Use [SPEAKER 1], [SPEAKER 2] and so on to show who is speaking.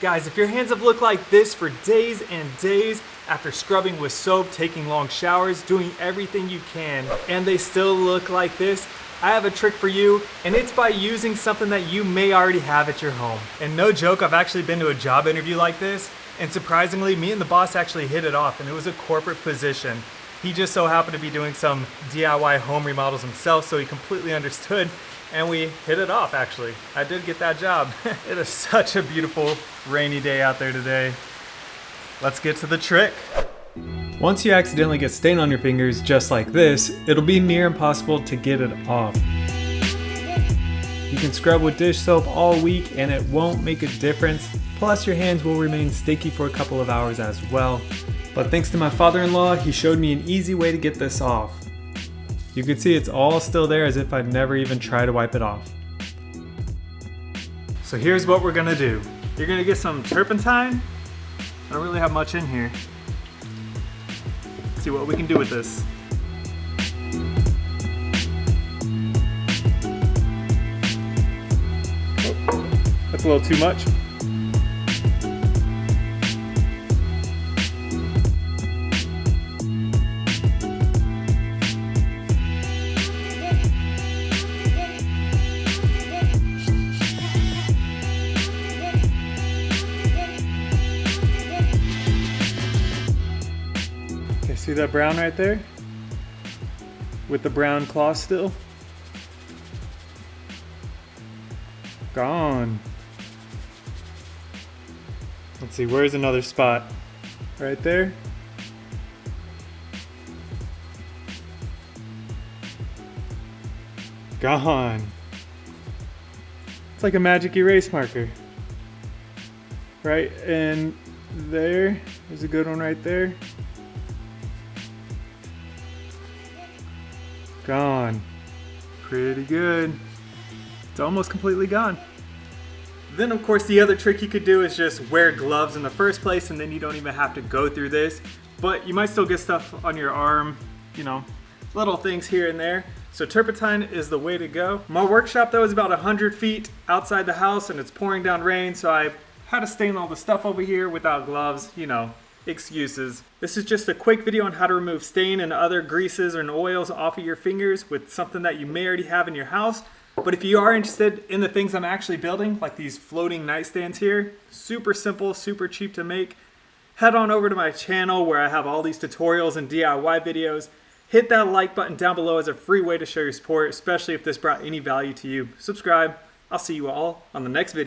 [SPEAKER 1] Guys, if your hands have looked like this for days and days after scrubbing with soap, taking long showers, doing everything you can, and they still look like this, I have a trick for you, and it's by using something that you may already have at your home. And no joke, I've actually been to a job interview like this, and surprisingly, me and the boss actually hit it off, and it was a corporate position. He just so happened to be doing some DIY home remodels himself, so he completely understood, and we hit it off actually. I did get that job. It is such a beautiful rainy day out there today. Let's get to the trick. Once you accidentally get stain on your fingers just like this, it'll be near impossible to get it off. You can scrub with dish soap all week and it won't make a difference. Plus your hands will remain sticky for a couple of hours as well. But thanks to my father-in-law, he showed me an easy way to get this off. You can see it's all still there as if I'd never even tried to wipe it off. So here's what we're gonna do. You're gonna get some turpentine. I don't really have much in here. Let's see what we can do with this. Oh, that's a little too much. See that brown right there? With the brown claw still? Gone. Let's see, where's another spot? Right there? Gone. It's like a magic erase marker. Right, and there's a good one right there. Gone. Pretty good. It's almost completely gone. Then of course the other trick you could do is just wear gloves in the first place, and then you don't even have to go through this. But you might still get stuff on your arm, you know, little things here and there. So turpentine is the way to go. My workshop though is about 100 feet outside the house and it's pouring down rain, so I had to stain all the stuff over here without gloves, you know. Excuses. This is just a quick video on how to remove stain and other greases and oils off of your fingers with something that you may already have in your house. But if you are interested in the things I'm actually building, like these floating nightstands here, super simple, super cheap to make, head on over to my channel where I have all these tutorials and DIY videos. Hit that like button down below as a free way to show your support, especially if this brought any value to you. Subscribe. I'll see you all on the next video.